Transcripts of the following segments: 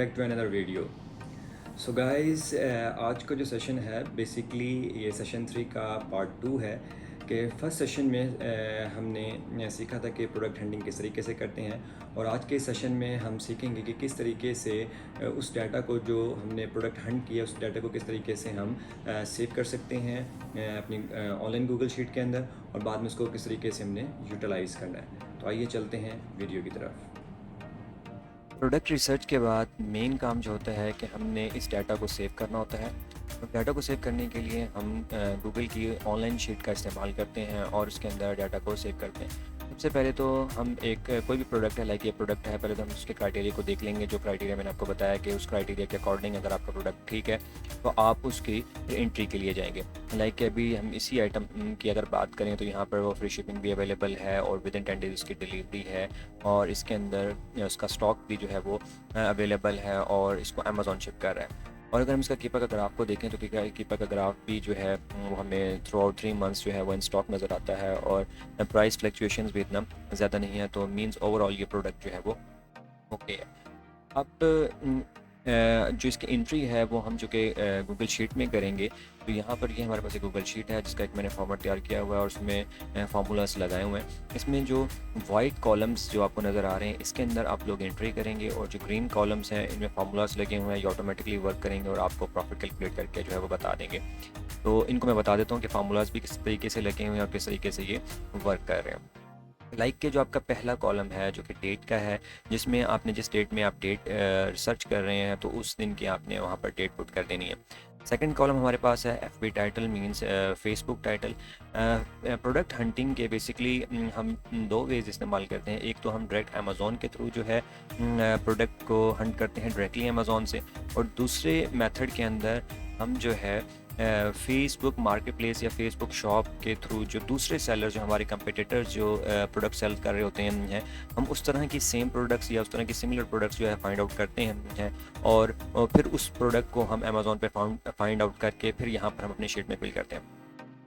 Back to another video. So guys, आज का जो सेशन है बेसिकली ये सेशन 3 का पार्ट 2 है कि फर्स्ट सेशन में हमने सीखा था कि प्रोडक्ट हंटिंग किस तरीके से करते हैं, और आज के सेशन में हम सीखेंगे कि किस तरीके से उस डाटा को जो हमने प्रोडक्ट हंट किया उस डाटा को किस तरीके से हम सेव कर सकते हैं अपनी ऑनलाइन गूगल शीट के अंदर, और बाद में उसको किस तरीके से हमने यूटिलाइज़ करना है। तो आइए चलते हैं वीडियो की तरफ। प्रोडक्ट रिसर्च के बाद मेन काम जो होता है कि हमने इस डाटा को सेव करना होता है। तो डाटा को सेव करने के लिए हम गूगल की ऑनलाइन शीट का इस्तेमाल करते हैं और उसके अंदर डाटा को सेव करते हैं। सबसे पहले तो हम कोई भी प्रोडक्ट है, लाइक ये प्रोडक्ट है, पहले तो हम उसके क्राइटेरिया को देख लेंगे। जो क्राइटेरिया मैंने आपको बताया कि उस क्राइटेरिया के अकॉर्डिंग अगर आपका प्रोडक्ट ठीक है तो आप उसकी एंट्री के लिए जाएंगे। लाइक अभी हम इसी आइटम की अगर बात करें तो यहाँ पर वो फ्री शिपिंग भी अवेलेबल है और विद इन 10 डेज उसकी डिलीवरी है, और इसके अंदर उसका स्टॉक भी जो है वो अवेलेबल है और इसको अमेज़ॉन शिप कर रहा है। और अगर हम इसका कीपर का ग्राफ को देखें तो कीपर का ग्राफ भी जो है वो हमें थ्रू आउट 3 मंथ्स जो है वो इन स्टॉक नज़र आता है, और प्राइस फ्लक्चुएशंस भी इतना ज़्यादा नहीं है। तो मींस ओवरऑल ये प्रोडक्ट जो है वो ओके है। अब जो इसकी एंट्री है वो हम जो कि गूगल शीट में करेंगे। तो यहाँ पर ये हमारे पास एक गूगल शीट है जिसका एक मैंने फॉर्मेट तैयार किया हुआ है और उसमें फार्मूलास लगाए हुए हैं। इसमें जो वाइट कॉलम्स जो आपको नज़र आ रहे हैं इसके अंदर आप लोग एंट्री करेंगे, और जो ग्रीन कॉलम्स हैं इनमें फार्मूलास लगे हुए हैं, ये ऑटोमेटिकली वर्क करेंगे और आपको प्रॉफिट कैलकुलेट करके जो है वो बता देंगे। तो इनको मैं बता देता हूँ कि फार्मूलास भी किस तरीके से लगे हुए हैं और किस तरीके से ये वर्क कर रहे हैं। लाइक के जो आपका पहला कॉलम है जो कि डेट का है, जिसमें आपने जिस डेट में आप डेट सर्च कर रहे हैं तो उस दिन की आपने वहाँ पर डेट पुट कर देनी है। सेकंड कॉलम हमारे पास है FB title, means Facebook title. Product hunting के बेसिकली हम दो वेज इस्तेमाल करते हैं। एक तो हम डायरेक्ट अमेज़ॉन के थ्रू जो है प्रोडक्ट को हंट करते हैं डायरेक्टली अमेज़ॉन से, और दूसरे मेथड के अंदर हम जो है फेसबुक मार्केट प्लेस या फेसबुक शॉप के थ्रू जो दूसरे सेलर जो हमारे कंपटीटर्स जो प्रोडक्ट सेल कर रहे होते हैं हम उस तरह की सेम प्रोडक्ट्स या उस तरह की सिमिलर प्रोडक्ट्स जो है फाइंड आउट करते हैं और फिर उस प्रोडक्ट को हम अमेज़ॉन पे फाइंड आउट करके फिर यहाँ पर हम अपनी शीट में फिल करते हैं।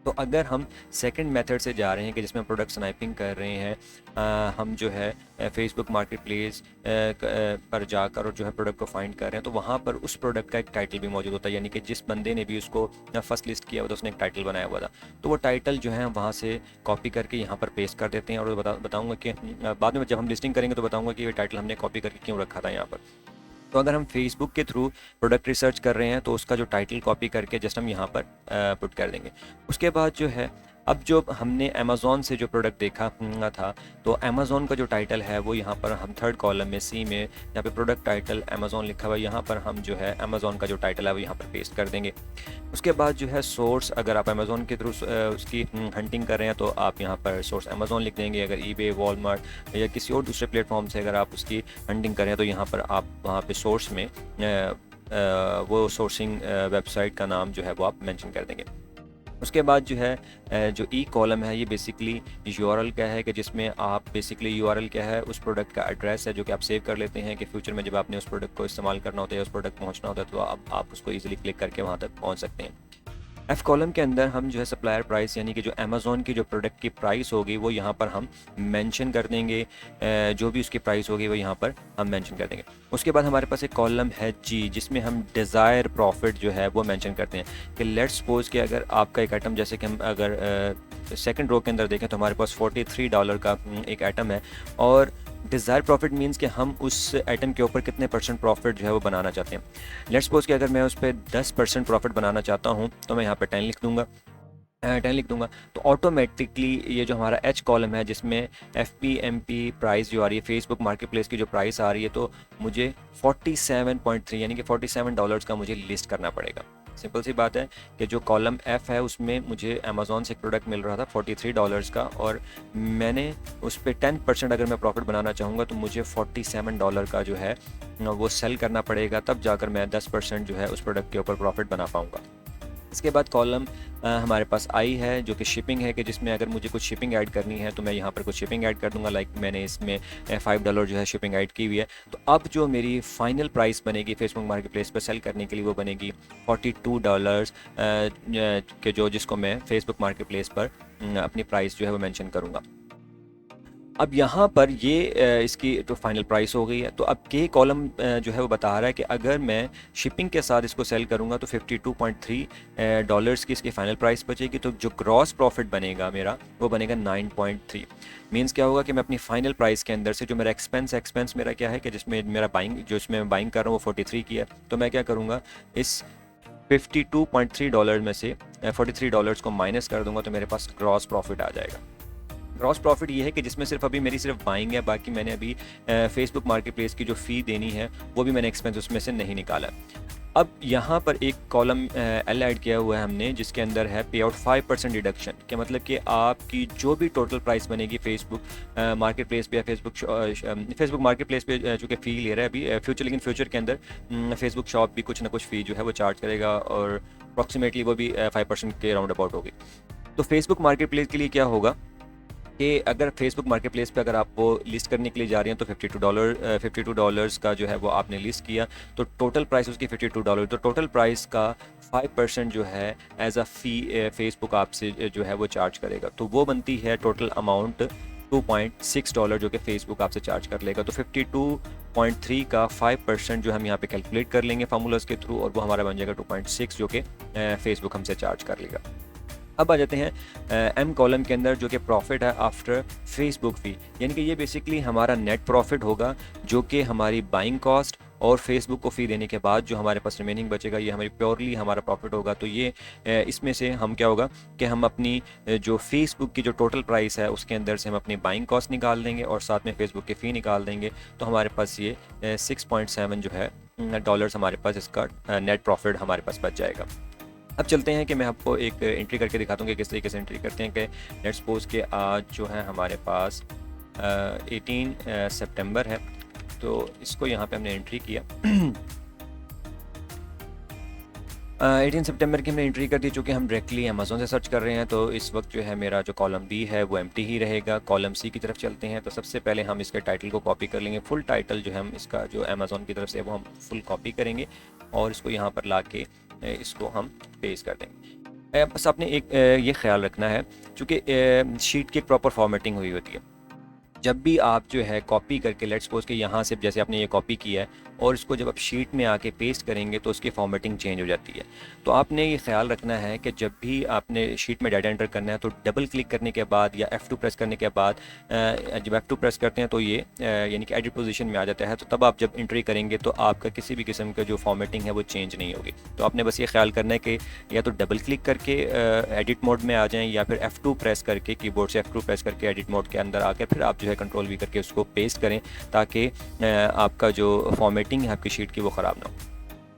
तो अगर हम सेकंड मेथड से जा रहे हैं कि जिसमें प्रोडक्ट स्नाइपिंग कर रहे हैं, हम जो है फेसबुक मार्केट प्लेस पर जाकर और जो है प्रोडक्ट को फाइंड कर रहे हैं, तो वहाँ पर उस प्रोडक्ट का एक टाइटल भी मौजूद होता है। यानी कि जिस बंदे ने भी उसको फर्स्ट लिस्ट किया हुआ था उसने एक टाइटल बनाया हुआ था, तो वो टाइटल जो है वहाँ से कॉपी करके यहाँ पर पेस्ट कर देते हैं। और बताऊँगा कि बाद में जब हम लिस्टिंग करेंगे तो बताऊँगा कि ये टाइटल हमने कॉपी करके क्यों रखा था यहाँ पर। तो अगर हम फेसबुक के थ्रू प्रोडक्ट रिसर्च कर रहे हैं तो उसका जो टाइटल कॉपी करके जस्ट हम यहाँ पर पुट कर देंगे। उसके बाद जो है अब जो हमने अमेज़ॉन से जो प्रोडक्ट देखा था, तो अमेज़ॉन का जो टाइटल है वो यहाँ पर हम थर्ड कॉलम में सी में यहाँ पे प्रोडक्ट टाइटल अमेज़ॉन लिखा हुआ है, यहाँ पर हम जो है अमेज़ॉन का जो टाइटल है वो यहाँ पर पेस्ट कर देंगे। उसके बाद जो है सोर्स, अगर आप अमेज़ॉन के थ्रू उसकी हंटिंग कर रहे हैं तो आप यहाँ पर सोर्स अमेज़ॉन लिख देंगे। अगर ईबे, वॉलमार्ट या किसी और दूसरे प्लेटफॉर्म से अगर आप उसकी हंटिंग करें तो यहाँ पर आप वहाँ पे सोर्स में वो सोर्सिंग वेबसाइट का नाम जो है वो आप मेंशन कर देंगे। उसके बाद जो है जो ई कॉलम है ये बेसिकली यूआरएल का है, कि जिसमें आप बेसिकली यूआरएल क्या है, उस प्रोडक्ट का एड्रेस है जो कि आप सेव कर लेते हैं कि फ्यूचर में जब आपने उस प्रोडक्ट को इस्तेमाल करना होता है या उस प्रोडक्ट पहुंचना होता है तो आप उसको ईजिली क्लिक करके वहां तक पहुंच सकते हैं। एफ कॉलम के अंदर हम जो है सप्लायर प्राइस, यानी कि जो अमेज़ॉन की जो प्रोडक्ट की प्राइस होगी वो यहाँ पर हम मेंशन कर देंगे। जो भी उसकी प्राइस होगी वो यहाँ पर हम मेंशन कर देंगे। उसके बाद हमारे पास एक कॉलम है जी, जिसमें हम डिज़ायर प्रॉफिट जो है वो मेंशन करते हैं कि लेट्स सपोज कि अगर आपका एक आइटम, जैसे कि हम अगर सेकंड रो के अंदर देखें तो हमारे पास $43 का एक आइटम है, और डिज़ायर प्रॉफिट मींस कि हम उस आइटम के ऊपर कितने % प्रॉफिट जो है वो बनाना चाहते हैं। लेट्स सपोज कि अगर मैं उस पर 10% प्रॉफिट बनाना चाहता हूँ तो मैं यहाँ पर 10 लिख दूँगा। 10 लिख दूंगा तो ऑटोमेटिकली ये जो हमारा एच कॉलम है जिसमें FPMP प्राइस जो आ रही है, फेसबुक मार्केट प्लेस की जो प्राइस आ रही है, तो मुझे 47.3 यानी कि $47 का मुझे लिस्ट करना पड़ेगा। सिंपल सी बात है कि जो कॉलम F है उसमें मुझे अमेज़ॉन से एक प्रोडक्ट मिल रहा था $43 का, और मैंने उस पर 10% अगर मैं प्रॉफिट बनाना चाहूँगा तो मुझे $47 का जो है वो सेल करना पड़ेगा, तब जाकर मैं 10% जो है उस प्रोडक्ट के ऊपर प्रॉफिट बना पाऊँगा। इसके बाद कॉलम हमारे पास आई है जो कि शिपिंग है, कि जिसमें अगर मुझे कुछ शिपिंग ऐड करनी है तो मैं यहाँ पर कुछ शिपिंग ऐड कर दूंगा। लाइक मैंने इसमें $5 जो है शिपिंग ऐड की हुई है। तो अब जो मेरी फाइनल प्राइस बनेगी फेसबुक मार्केट प्लेस पर सेल करने के लिए वो बनेगी $42 के जिसको मैं फेसबुक मार्केट प्लेस पर अपनी प्राइस जो है वो मेंशन करूँगा। अब यहाँ पर ये इसकी तो फाइनल प्राइस हो गई है। तो अब के कॉलम जो है वो बता रहा है कि अगर मैं शिपिंग के साथ इसको सेल करूँगा तो $52.3 की इसकी फ़ाइनल प्राइस बचेगी। तो जो ग्रॉस प्रॉफिट बनेगा मेरा वो बनेगा 9.3। मीन्स क्या होगा कि मैं अपनी फ़ाइनल प्राइस के अंदर से जो मेरा एक्सपेंस मेरा क्या है कि जिसमें मेरा जिसमें मैं बाइंग कर रहा हूँ वो 43 की है, तो मैं क्या करूँगा, इस $52.3 में से $43 को माइनस कर दूंगा तो मेरे पास ग्रॉस प्रॉफिट आ जाएगा। ग्रॉस प्रॉफिट ये है कि जिसमें सिर्फ अभी मेरी सिर्फ बाइंग है, बाकी मैंने अभी फेसबुक मार्केट प्लेस की जो फ़ी देनी है वो भी मैंने एक्सपेंस उसमें से नहीं निकाला। अब यहाँ पर एक कॉलम एल ऐड किया हुआ है हमने, जिसके अंदर है पे आउट 5% डिडक्शन, के मतलब कि आपकी जो भी टोटल प्राइस बनेगी फेसबुक मार्केट प्लेस पे या फेसबुक मार्केट प्लेस पे चूँकि फ़ी ले रहा है अभी फ्यूचर, लेकिन फ्यूचर के अंदर फेसबुक शॉप भी कुछ ना कुछ फ़ी जो है वो चार्ज करेगा और अप्रॉक्सीमेटली वो भी 5% के राउंड अबाउट होगी। तो फेसबुक मार्केट प्लेस के लिए क्या होगा कि अगर फेसबुक मार्केट प्लेस पर अगर आप वो लिस्ट करने के लिए जा रहे हैं तो $52 का जो है वो आपने लिस्ट किया, तो टोटल प्राइस उसकी $52, तो टोटल प्राइस का 5% जो है एज अ फ़ी फेसबुक आपसे जो है वो चार्ज करेगा। तो वो बनती है टोटल अमाउंट $2.6 जो कि फेसबुक आपसे चार्ज कर लेगा। तो 52.3 का 5% जो हम यहाँ पे कैलकुलेट कर लेंगे फार्मूलाज के थ्रू, और वो हमारा बन जाएगा 2.6 जो कि फेसबुक हमसे चार्ज कर लेगा। अब आ जाते हैं एम कॉलम के अंदर जो कि प्रॉफिट है आफ्टर फेसबुक फ़ी, यानी कि ये बेसिकली हमारा नेट प्रॉफिट होगा जो कि हमारी बाइंग कॉस्ट और फेसबुक को फ़ी देने के बाद जो हमारे पास रिमेनिंग बचेगा ये हमारी प्योरली हमारा प्रॉफिट होगा। तो ये इसमें से हम क्या होगा कि हम अपनी जो फेसबुक की जो टोटल प्राइस है उसके अंदर से हम अपनी बाइंग कॉस्ट निकाल देंगे और साथ में फेसबुक की फ़ी निकाल देंगे, तो हमारे पास ये 6.7 जो है डॉलर्स हमारे पास इसका नेट प्रॉफिट हमारे पास बच जाएगा। अब चलते हैं कि मैं आपको एक एंट्री करके दिखाता हूँ कि किस तरीके से एंट्री करते हैं। कि लेट्स सपोज के आज जो है हमारे पास 18 सितंबर है, तो इसको यहाँ पे हमने एंट्री किया 18 सितंबर की हमने एंट्री कर दी। चूँकि हम डायरेक्टली अमेज़ॉन से सर्च कर रहे हैं तो इस वक्त जो है मेरा जो कॉलम बी है वो एम्प्टी ही रहेगा। कॉलम सी की तरफ चलते हैं, तो सबसे पहले हम इसके टाइटल को कॉपी कर लेंगे। फुल टाइटल जो है हम इसका जो अमेज़ॉन की तरफ से वो हम फुल कॉपी करेंगे और इसको यहाँ पर ला के इसको हम पेस्ट कर देंगे। बस आपने एक ये ख्याल रखना है, चूँकि शीट की एक प्रॉपर फॉर्मेटिंग हुई होती है। जब भी आप जो है कॉपी करके लेट्स सपोज के यहाँ से जैसे आपने ये कॉपी किया है और इसको जब आप शीट में आके पेस्ट करेंगे तो उसकी फॉर्मेटिंग चेंज हो जाती है। तो आपने ये ख्याल रखना है कि जब भी आपने शीट में डाटा एंटर करना है तो डबल क्लिक करने के बाद या F2 प्रेस करने के बाद जब F2 प्रेस करते हैं तो ये यानी कि एडिट पोजीशन में आ जाता है। तो तब आप जब एंट्री करेंगे तो आपका किसी भी किस्म का जो फॉर्मेटिंग है वो चेंज नहीं होगी। तो आपने बस ये ख्याल करना है कि या तो डबल क्लिक करके एडिट मोड में आ जाएँ या फिर F2 प्रेस करके कीबोर्ड से F2 प्रेस करके एडिट मोड के अंदर आकर फिर आप जो है कंट्रोल V करके उसको पेस्ट करें ताकि आपका जो फॉर्मेटिंग है आपकी शीट की वो ख़राब ना हो।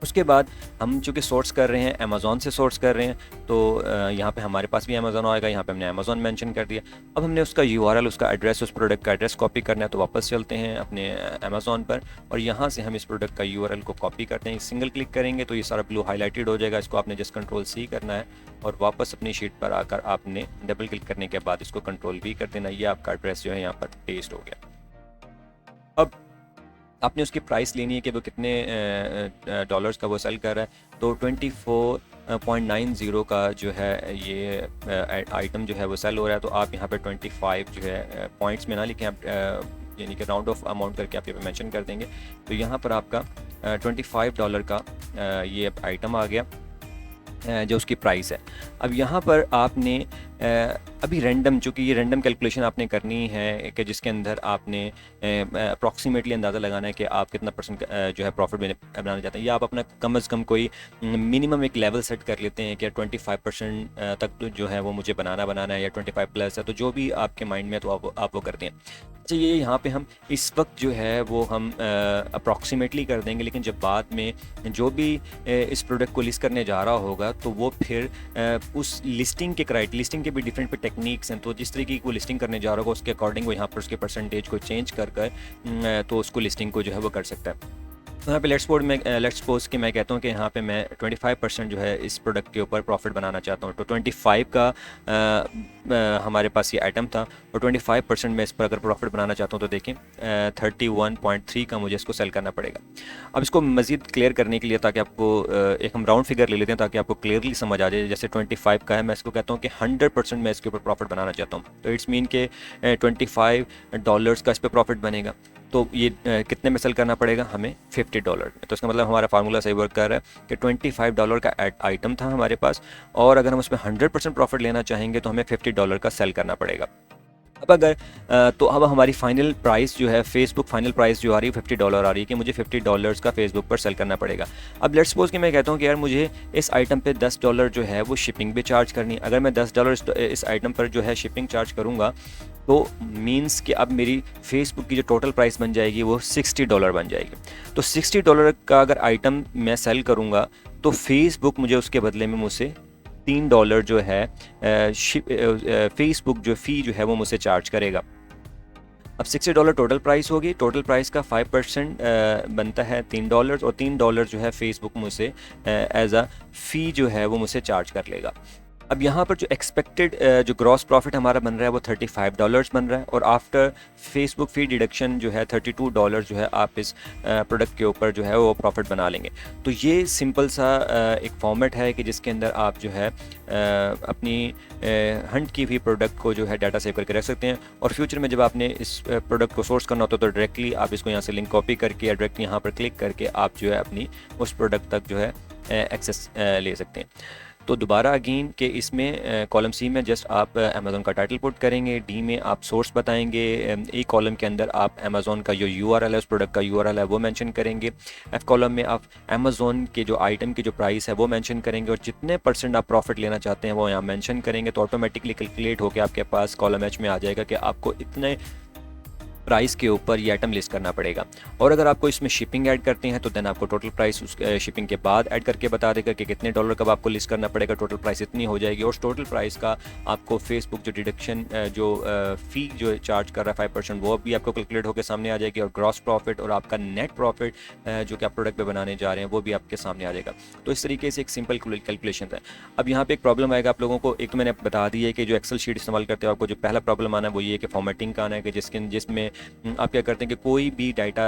उसके बाद हम चूँकि सोर्स कर रहे हैं अमेज़ॉन से सोर्स कर रहे हैं तो यहाँ पे हमारे पास भी अमेज़ॉन आएगा। यहाँ पे हमने अमेज़ॉन मेंशन कर दिया। अब हमने उसका URL उसका एड्रेस उस प्रोडक्ट का एड्रेस कॉपी करना है, तो वापस चलते हैं अपने अमेज़ॉन पर और यहाँ से हम इस प्रोडक्ट का URL को कॉपी करते हैं। सिंगल क्लिक करेंगे तो ये सारा ब्लू हाईलाइटेड हो जाएगा। इसको आपने जस्ट कंट्रोल C करना है और वापस अपनी शीट पर आकर आपने डबल क्लिक करने के बाद इसको कंट्रोल V कर देना। ये आपका एड्रेस जो है यहाँ पर पेस्ट हो गया। अब आपने उसकी प्राइस लेनी है कि वो कितने डॉलर्स का वो सेल कर रहा है। तो 24.90 का जो है ये आइटम जो है वो सेल हो रहा है। तो आप यहाँ पे 25 जो है पॉइंट्स में ना लिखें आप यानी कि राउंड ऑफ अमाउंट करके आप ये पे मेंशन कर देंगे। तो यहाँ पर आपका $25 का ये आइटम आ गया जो उसकी प्राइस है। अब यहाँ पर आपने अभी रैंडम, चूँकि ये रैंडम कैलकुलेशन आपने करनी है कि जिसके अंदर आपने अप्रॉक्सीमेटली अंदाज़ा लगाना है कि आप कितना परसेंट जो है प्रॉफिट बनाना चाहते हैं, या आप अपना कम अज़ कम कोई मिनिमम एक लेवल सेट कर लेते हैं कि 25% तक तो जो है वो मुझे बनाना है या 25 प्लस है, तो जो भी आपके माइंड में तो आप वो करते हैं। अच्छा, ये यहाँ पे हम इस वक्त जो है वो हम अप्रॉक्सीमेटली कर देंगे, लेकिन जब बाद में जो भी इस प्रोडक्ट को लिस्ट करने जा रहा होगा तो वो फिर उस लिस्टिंग के भी डिफरेंट पे टेक्निक्स हैं। तो जिस तरीके की वो लिस्टिंग करने जा रहा होगा उसके अकॉर्डिंग वो यहाँ पर उसके परसेंटेज को चेंज कर तो उसको लिस्टिंग को जो है वो कर सकता है। यहाँ पे लेट्स सपोज कि मैं कहता हूँ कि यहाँ पे मैं 25% जो है इस प्रोडक्ट के ऊपर प्रॉफिट बनाना चाहता हूँ, तो 25 का हमारे पास ये आइटम था, और 25% मैं इस पर अगर प्रॉफिट बनाना चाहता हूँ तो देखें 31.3 का मुझे इसको सेल करना पड़ेगा। अब इसको मज़ीद क्लियर करने के लिए, ताकि आपको एक हम राउंड फिगर ले लेते हैं ताकि आपको क्लियरली समझ आ जाए। जैसे 25 का है, मैं इसको कहता हूँ कि 100% मैं इसके ऊपर प्रॉफिट बनाना चाहता हूँ, तो इट्स मीन के $25 का इस पर प्रॉफिट बनेगा। तो ये कितने में सेल करना पड़ेगा हमें? $50 में। तो इसका मतलब हमारा फार्मूला सही वर्क कर रहा है कि $25 का आइटम था हमारे पास, और अगर हम उसमें 100% प्रॉफिट लेना चाहेंगे तो हमें $50 का सेल करना पड़ेगा। अब अगर तो अब हमारी फाइनल प्राइस जो है, फेसबुक फाइनल प्राइस जो आ रही है $50 आ रही है कि मुझे $50 का फेसबुक पर सेल करना पड़ेगा। अब लेट्स सपोज कि मैं कहता हूँ कि यार मुझे इस आइटम पे $10 जो है वो शिपिंग भी चार्ज करनी है। अगर मैं $10 इस आइटम पर जो है शिपिंग चार्ज करूँगा, तो मीन्स कि अब मेरी फेसबुक की जो टोटल प्राइस बन जाएगी वो $60 बन जाएगी। तो $60 का अगर आइटम मैं सेल करूँगा तो फेसबुक मुझे उसके बदले में मुझसे $3 जो है फेसबुक जो फ़ी जो है वो मुझसे चार्ज करेगा। अब $60 टोटल प्राइस होगी, टोटल प्राइस का 5% बनता है $3, और $3 जो है फेसबुक मुझसे एज अ फ़ी जो है वो मुझसे चार्ज कर लेगा। अब यहाँ पर जो एक्सपेक्टेड जो ग्रॉस प्रॉफिट हमारा बन रहा है वो $35 बन रहा है, और आफ्टर फेसबुक फ़ी डिडक्शन जो है $32 जो है आप इस प्रोडक्ट के ऊपर जो है वो प्रॉफिट बना लेंगे। तो ये सिंपल सा एक फॉर्मेट है कि जिसके अंदर आप जो है अपनी हंट की हुई प्रोडक्ट को जो है डाटा सेव करके रख सकते हैं, और फ्यूचर में जब आपने इस प्रोडक्ट को सोर्स करना होता है तो डायरेक्टली आप इसको यहाँ से लिंक कॉपी करके या डायरेक्टली यहाँ पर क्लिक करके आप जो है अपनी उस प्रोडक्ट तक जो है एक्सेस ले सकते हैं। तो दोबारा अगेन कि इसमें कॉलम सी में जस्ट आप अमेज़ोन का टाइटल पुट करेंगे, डी में आप सोर्स बताएंगे, ए कॉलम के अंदर आप अमेज़ोन का जो URL है, उस प्रोडक्ट का URL है वो मेंशन करेंगे, एफ कॉलम में आप अमेज़ोन के जो आइटम की जो प्राइस है वो मेंशन करेंगे, और जितने % आप प्रॉफिट लेना चाहते हैं वो यहाँ मेंशन करेंगे। तो ऑटोमेटिकली कैलकुलेट होकर आपके पास कॉलम एच में आ जाएगा कि आपको इतने प्राइस के ऊपर ये आइटम लिस्ट करना पड़ेगा। और अगर आपको इसमें शिपिंग ऐड करते हैं तो देन आपको टोटल प्राइस उस शिपिंग के बाद ऐड करके बता देगा कि कितने डॉलर का आपको लिस्ट करना पड़ेगा, टोटल प्राइस इतनी हो जाएगी। और टोटल प्राइस का आपको फेसबुक जो डिडक्शन जो फ़ी जो चार्ज कर रहा है 5% वो भी आपको कैलकुलेट होकर सामने आ जाएगी, और ग्रॉस प्रॉफिट और आपका नेट प्रॉफिट जो कि आप प्रोडक्ट पे बनाने जा रहे हैं वो भी आपके सामने आ जाएगा। तो इस तरीके से एक सिंपल कैलकुलेशन है। अब यहाँ पे एक प्रॉब्लम आएगा आप लोगों को, एक तो मैंने बता दी है कि जो एक्सेल शीट इस्तेमाल करते हो आपको जो पहला प्रॉब्लम आना है वो ये है कि फॉर्मेटिंग का आना है, कि जिसमें आप क्या करते हैं कि कोई भी डाटा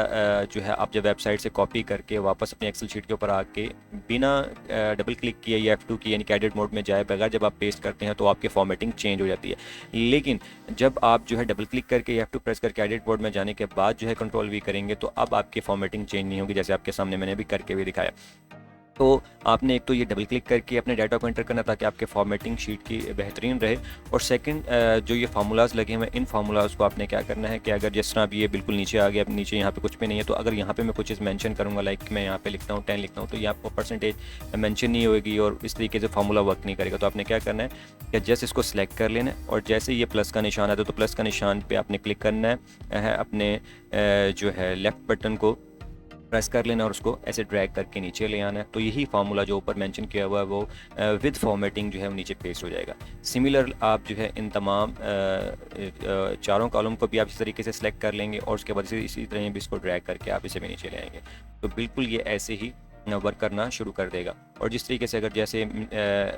जो है आप जब वेबसाइट से कॉपी करके वापस अपनी एक्सेल शीट के ऊपर आके बिना डबल क्लिक किए या F2 की यानी कि एडिट मोड में जाए बगैर जब आप पेस्ट करते हैं तो आपकी फॉर्मेटिंग चेंज हो जाती है। लेकिन जब आप जो है डबल क्लिक करके या F2 प्रेस करके एडिट मोड में जाने के बाद जो है कंट्रोल V करेंगे तो अब आपकी फॉर्मेटिंग चेंज नहीं होगी, जैसे आपके सामने मैंने भी करके भी दिखाया। तो आपने एक तो ये डबल क्लिक करके अपने डाटा को एंटर करना ताकि आपके फॉर्मेटिंग शीट की बेहतरीन रहे, और सेकंड जो ये फार्मूलाज लगे हुए इन फार्मूलाज को आपने क्या करना है कि अगर जिस तरह अभी ये बिल्कुल नीचे आ गया, नीचे यहाँ पे कुछ भी नहीं है, तो अगर यहाँ पे मैं कुछ चीज़ मेंशन करूँगा, लाइक मैं यहाँ पे लिखता हूँ 10 लिखता हूँ, तो ये आपको परसेंटेज मेंशन नहीं होगी और इस तरीके से फार्मूला वर्क नहीं करेगा। तो आपने क्या करना है कि जस्ट इसको सेलेक्ट कर लेना है, और जैसे ये प्लस का निशान आता है तो प्लस का निशान पर आपने क्लिक करना है, अपने जो है लेफ़्ट बटन को प्रेस कर लेना और उसको ऐसे ड्रैग करके नीचे ले आना है। तो यही फार्मूला जो ऊपर मेंशन किया हुआ है वो विद फॉर्मेटिंग जो है वो नीचे पेस्ट हो जाएगा। सिमिलर आप जो है इन तमाम चारों कॉलम को भी आप इस तरीके से सिलेक्ट कर लेंगे और उसके बाद इसी तरह भी इसको ड्रैग करके आप इसे भी नीचे ले आएंगे, तो बिल्कुल ये ऐसे ही वर्क करना शुरू कर देगा। और जिस तरीके से अगर जैसे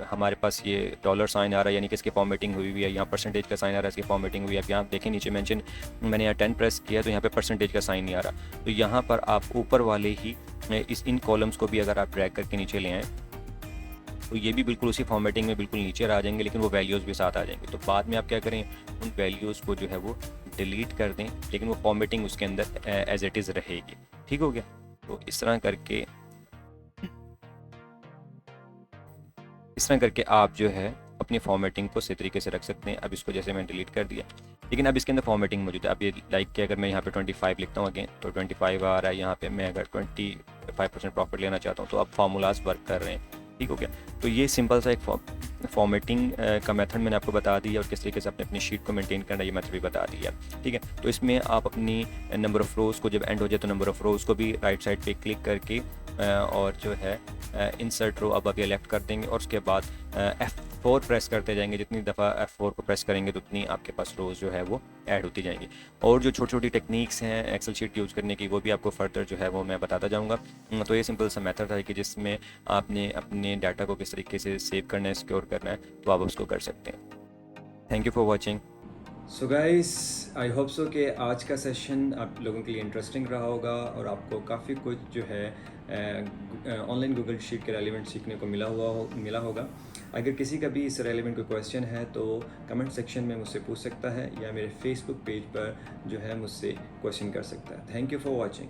हमारे पास ये डॉलर साइन आ रहा है यानी कि इसकी फॉर्मेटिंग हुई हुई है, यहाँ परसेंटेज का साइन आ रहा है, इसकी फॉर्मेटिंग हुई है। अब यहाँ देखें नीचे मेंशन मैंने यहाँ 10 प्रेस किया तो यहाँ पे परसेंटेज का साइन नहीं आ रहा। तो यहाँ पर आप ऊपर वाले ही इन कॉलम्स को भी अगर आप ड्रैग करके नीचे ले आएँ तो ये भी बिल्कुल उसी फॉर्मेटिंग में बिल्कुल नीचे आ जाएंगे, लेकिन वो वैल्यूज़ भी साथ आ जाएंगे। तो बाद में आप क्या करें, उन वैल्यूज़ को जो है वो डिलीट कर दें, लेकिन वो फॉर्मेटिंग उसके अंदर एज इट इज़ रहेगी। ठीक हो गया? तो इस तरह करके आप जो है अपनी फॉर्मेटिंग को सही तरीके से रख सकते हैं। अब इसको जैसे मैं डिलीट कर दिया, लेकिन अब इसके अंदर फॉर्मेटिंग मौजूद है। अब ये लाइक कि अगर मैं यहाँ पे 25 लिखता हूँ अगेन तो 25 आ रहा है। यहाँ पे मैं अगर 25% प्रॉफिट लेना चाहता हूँ तो अब फार्मूलाज वर्क कर रहे हैं। ठीक हो गया? तो ये सिंपल सा एक फॉर्मेटिंग का मेथड मैंने आपको बता दिया और किस तरीके से अपनी शीट को मेंटेन करना ये मेथड भी बता दिया। ठीक है? तो इसमें आप अपनी नंबर ऑफ़ रोज़ को जब एंड हो जाए तो नंबर ऑफ़ रोज़ को भी राइट साइड पे क्लिक करके और जो है इंसर्ट रो अब ये लेफ्ट कर देंगे और उसके बाद F4 प्रेस करते जाएंगे, जितनी दफ़ा F4 को प्रेस करेंगे तो उतनी आपके पास रोज़ जो है वो ऐड होती जाएंगी। और जो छोटी छोटी टेक्निक्स हैं एक्सेल शीट यूज़ करने की, वो भी आपको फर्दर जो है वो मैं बताता जाऊँगा। तो ये सिंपल सा मेथड है कि जिसमें आपने अपने डाटा को किस तरीके से सेव करना है, सिक्योर करना है, तो आप उसको कर सकते हैं। Thank you for watching. So guys, I hope so कि आज का सेशन आप लोगों के लिए इंटरेस्टिंग रहा होगा और आपको काफ़ी कुछ जो है ऑनलाइन गूगल शीट के रेलिवेंट सीखने को मिला होगा। अगर किसी का भी इस रेलिवेंट कोई क्वेश्चन है तो कमेंट सेक्शन में मुझसे पूछ सकता है या मेरे फेसबुक पेज पर जो है मुझसे क्वेश्चन कर सकता है। Thank you for watching.